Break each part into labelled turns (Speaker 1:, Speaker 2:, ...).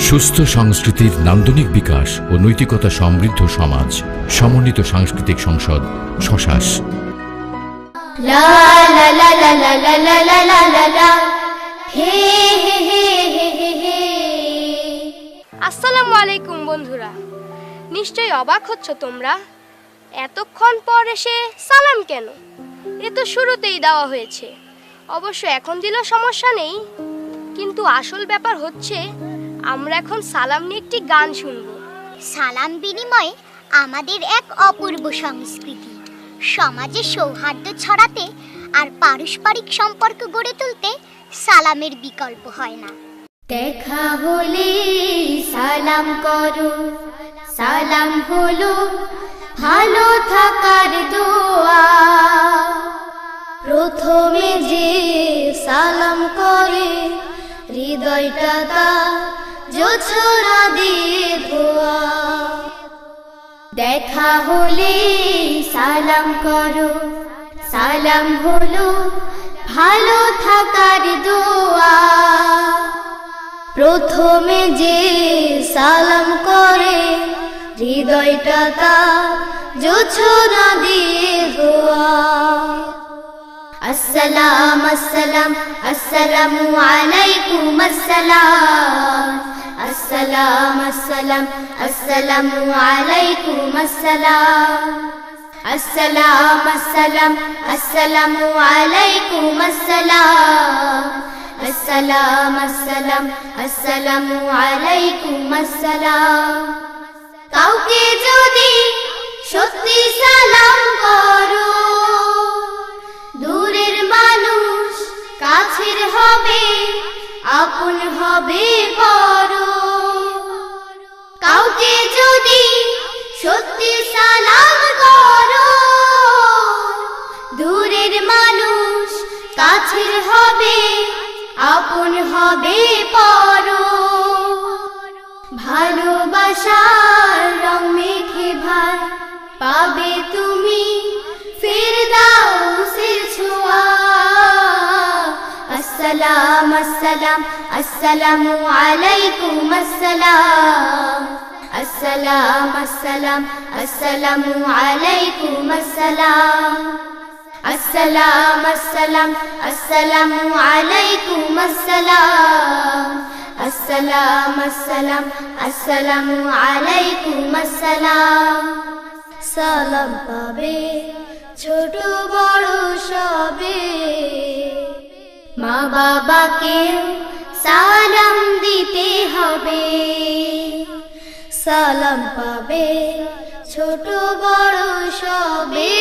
Speaker 1: সুস্থ সংস্কৃতির নান্দনিক বিকাশ ও নৈতিকতা সমৃদ্ধ সমাজ, সমন্বিত সাংস্কৃতিক সংসদ শশাস।
Speaker 2: আসসালামু আলাইকুম বন্ধুরা, নিশ্চয়ই অবাক হচ্ছ তোমরা, এতক্ষণ পর এসে সালাম কেন? এ তো শুরুতেই দেওয়া হয়েছে। অবশ্য এখন দিলেও সমস্যা নেই, কিন্তু আসল ব্যাপার হচ্ছে আমরা এখন সালাম নিয়ে একটি গান শুনব।
Speaker 3: সালাম বিনিময় আমাদের এক অপূর্ব সংস্কৃতি। সমাজে সৌহার্দ্য ছড়াতে আর পারস্পরিক সম্পর্ক গড়ে তুলতে সালামের বিকল্প হয় না।
Speaker 4: দেখা হলে সালাম করো, সালাম হলো ভালো থাকার দোয়া। প্রথমে যে সালাম করে হৃদয়টা তার জোছনা দিয়ে ধোয়া। দেখা হলে সালাম করো, সালাম হলো ভালো থাকার দোয়া। প্রথমে যে সালাম করে হৃদয়টা তার জোছনা দিয়ে ধোয়া। আসসালাম আসসালাম আসসালামু আলাইকুম আসসালাম। আসসালাম আসসালাম আসসালামু আলাইকুম আসসালাম। আসসালাম আসসালাম আসসালামু আলাইকুম আসসালাম। আসসালাম আসসালাম আসসালামু আলাইকুম আসসালাম। কাউকে যদি সত্যি সালাম করো, দূরের মানুষ কাছের হবে, আপন হবে পরো। কাউকে যদি সত্যি সালাম করো, দূরের মানুষ কাছের হবে, আপন হবে পরো। ভালোবাসার রং মেখে ভাই পাবে তুমি ফিরদাউসের ছোঁয়া। আসসালাম আসসালাম আসসালামু আলাইকুম আসসালাম। আসসালাম আসসালাম আসসালামু আলাইকুম আসসালাম। আসসালাম আসসালাম আসসালামু আলাইকুম আসসালাম। আসসালাম আসসালাম আসসালামু আলাইকুম আসসালাম। সালাম পাবে ছোট বড় সবে, মা বাবাকে সালাম দিতে হবে। সালাম পাবে ছোট বড় সবে,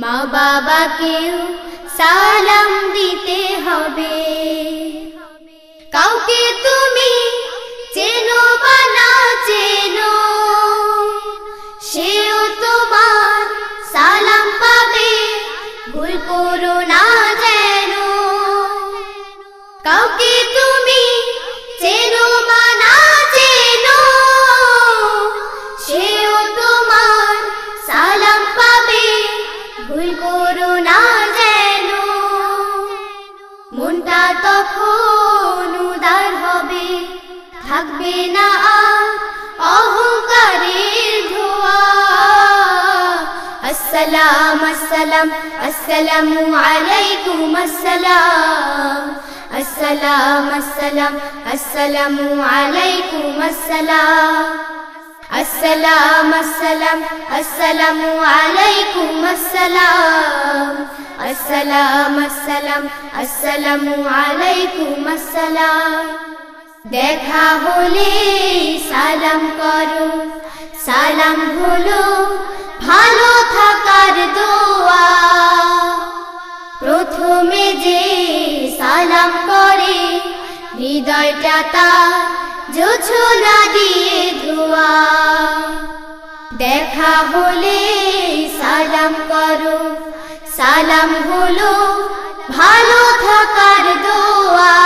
Speaker 4: মা বাবাকে সালাম দিতে হবে। কাউকে তুমি চেনো বা না চেনো, সেও তোমার সালাম পাবে, ভুল করো না যেন। কাউকে তুমি চেনো বা না চেনো, সেও তোমার সালাম পাবে, ভুল করো না যেন। মনটা তখন উদার হবে, থাকবে না আর অহংকারের ধোঁয়া। আসসালাম আসসালাম আসসালামু আলাইকুম আসসালাম। আসসালাম আসসালাম আসসালামু আলাইকুম আসসালাম। আসসালাম আসসালাম আসসালামু আলাইকুম আসসালাম। আসসালাম আসসালাম আসসালামু আলাইকুম আসসালাম। দেখা হলে সালাম করো, সালাম হলো ভালো থাকার দোয়া। প্রথমে যে সালাম করে হৃদয়টা তার জোছনা দিয়ে ধোয়া। দেখা হলে সালাম করো, সালাম হলো ভালো থাকার দোয়া।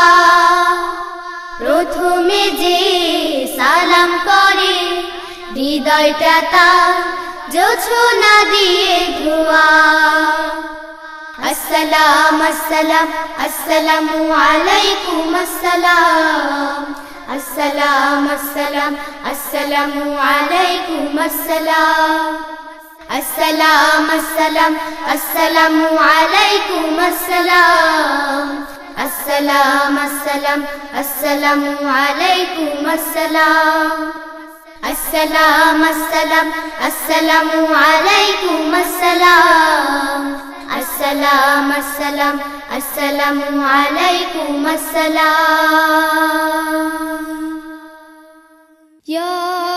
Speaker 4: প্রথমে যে সালাম করে হৃদয়টা তার জোছনা দিয়ে ধোয়া। আসসালাম আসসালাম আসসালামু আলাইকুম আসসালাম। السلام السلام السلام عليكم السلام السلام السلام السلام عليكم السلام السلام السلام السلام عليكم السلام السلام السلام السلام عليكم السلام السلام السلام السلام عليكم السلام يا